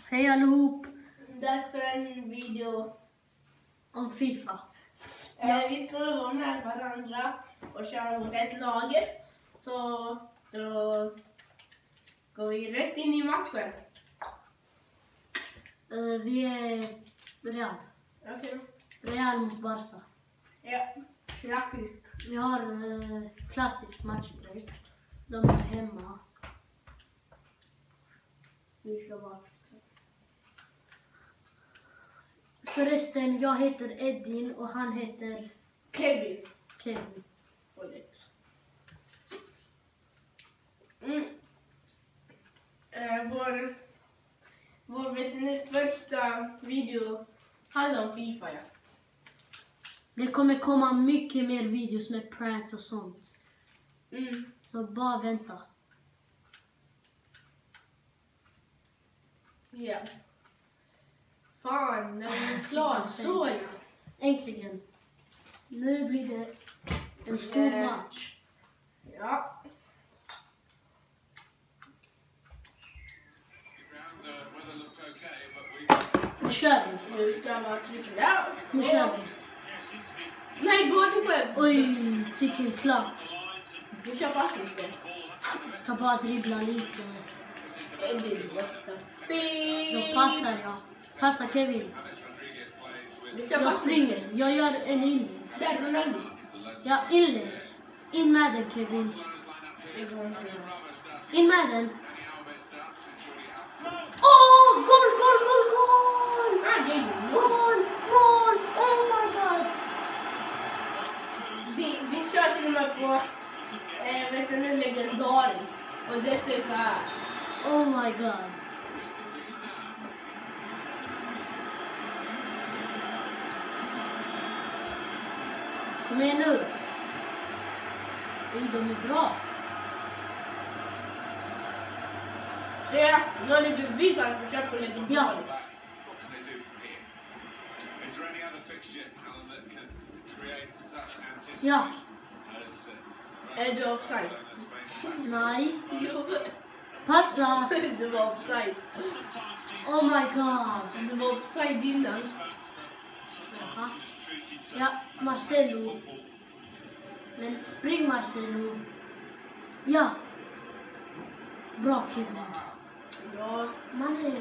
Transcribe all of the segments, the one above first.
Hej allihop! Dags för en video. Om FIFA. Vi kommer vara med varandra och köra mot ett lag. Så då går vi rätt in i matchen. Vi är Real. Okej. Real mot Barca. Ja, klassiskt. Vi har klassisk matchtröj. De är hemma. Vi ska bara... Förresten, jag heter Edin och han heter Kevin. Kevin. Vår vet ni, första video handlar om FIFA. Ja. Det kommer komma mycket mer videos med pranks och sånt. Så bara vänta. Ja. Fan, när vi är klar så ja. Äntligen. Nu blir det en stor match. Ja. Nu kör vi. Nu ska vara tryckta. Nu kör vi. Nej, gå inte själv. Oj, sicken klack. Du kör fast inte. Jag ska bara dribbla lite. Det är borta. Då passar jag. Passa Kevin. Jag springer. Jag gör en inlägg. Där, Ronaldo. Ja, inlägg. In med den Kevin. In med den. Åh, goal, goal, goal, goal! Mål, mål! Oh my god! Vi kör till och med på vet du, legendariskt. Och detta är så här. Oh my god. Kom igen nu. Oj, de är bra. Se, nu har ni bevisat att vi kör på legendariskt. Ja. Ja. Är du offside? Nej. Jo. Passa. Du var offside. Oh my god. Du var offside innan. Jaha. Ja, Marcelo. Men spring Marcelo. Ja. Bra Kevin. Ja. Mannen.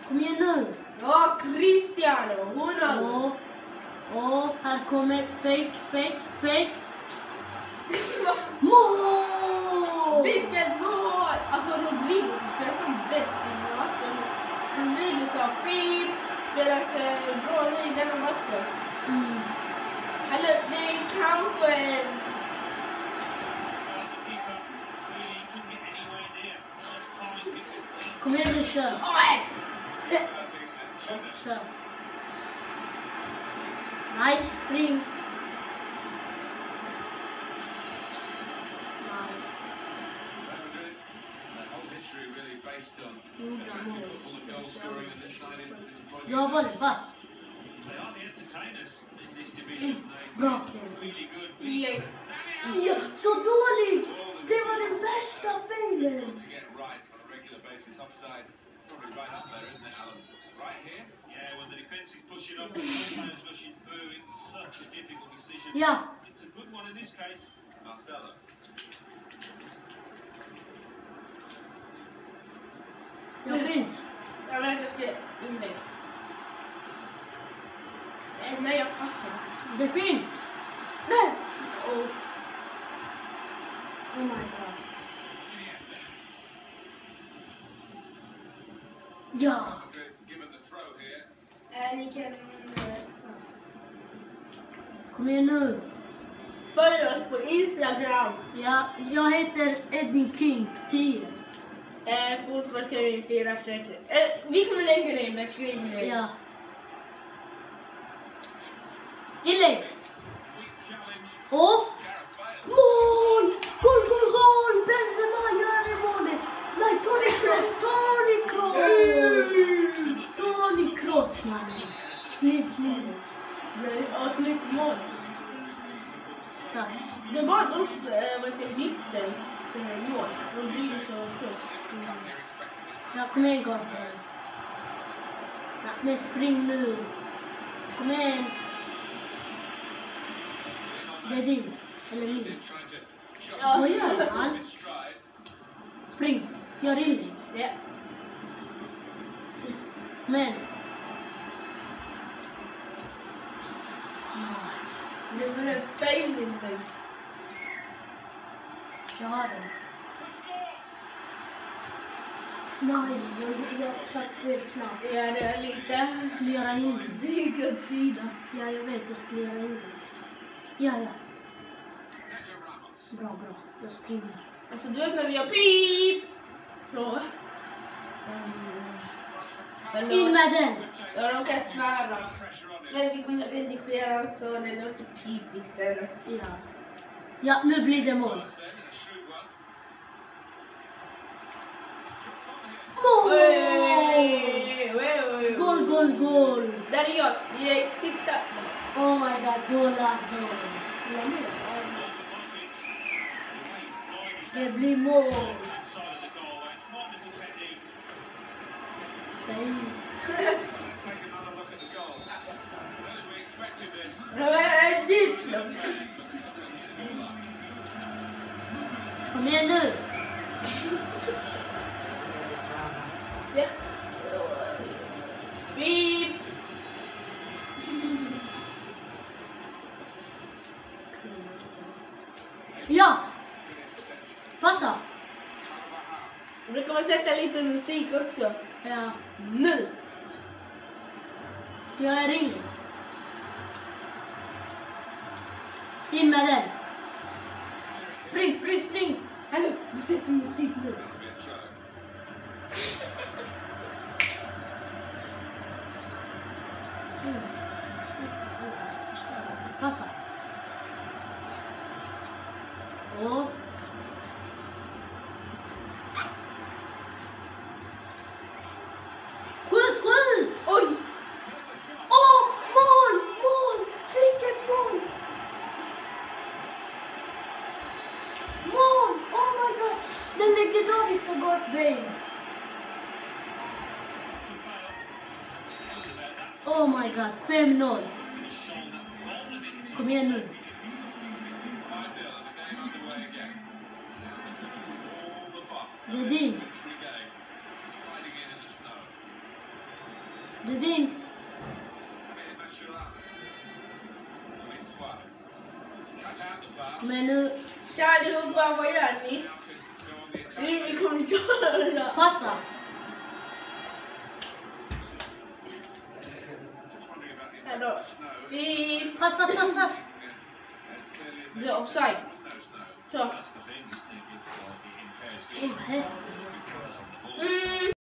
Kom igen nu. Ja, Cristiano Ronaldo. Här kommer fake. Mål! Vilket mål! Alltså Rodrigo spelar fan bäst i matchen. Rodrigo sa pip, spelat bra nu i denna matchen. Eller det är kanske... Kom igen nu, kör. Kör. Nej, spring. Du har bollen, pass. Bra Kevin. Ja, så dålig! Det var den värsta failen. Ja. Jag finns. Jag vet, jag ska inlägg. Nej, jag passar. Det finns. Där! Oh my god. Ja. Ni kan Kom igen nu. följ oss på Instagram. Ja, jag heter Edin King 10. Fotbollskevin 430. Vi kommer lägga det i beskrivningen. Ja. Inlägg. Mål! Goal! Benzema gör det målet. Nej, Toni Kroos, mannen. Snyggt mål. Och ett nytt mål. Tack. Det är bara de mitten som är mål. De blir så klokt. Ja, kom igen Garth Bale. Ja, men spring nu. Kom igen. Det är din. Eller min. Vad gör han? Spring. Gör inlägg. Ja. Men. Det är som en failing thing. Jag har den. Nej, jag tryckte fel knapp. Ja, det är lite. Jag skulle göra inlägg. Det är gott sida. Ja, jag vet. Jag skulle göra inlägg. Ja. Bra. Jag springer. Alltså du vet när vi gör pip. Så. In med den! Jag råkar svära. Men vi kommer redigera så det låter pip istället. Ja, nu blir det mål. Mål! Goal! Där är jag. Titta. Oh my god, goal alltså. Det blir mål. Nej. Kom igen nu. Ja. Pip. Ja. Passa. Vi kommer sätta lite musik också. Ja. Nu. Jag är inne. In med den. Spring. Hallå, vi sätter musik nu. Passa. Och. Skjut! Oj! Åh, mål! Sicket mål! Mål! Oh my god! Den legendariska Garth Bale. Oh my god, 5-0. Kom igen nu. Det är din. Det är din. Men nu. Tja allihopa, vad gör ni? Skriv i kommentarerna. Passa. Hallå. Vi... Pass. Du är offside. Så. Oh,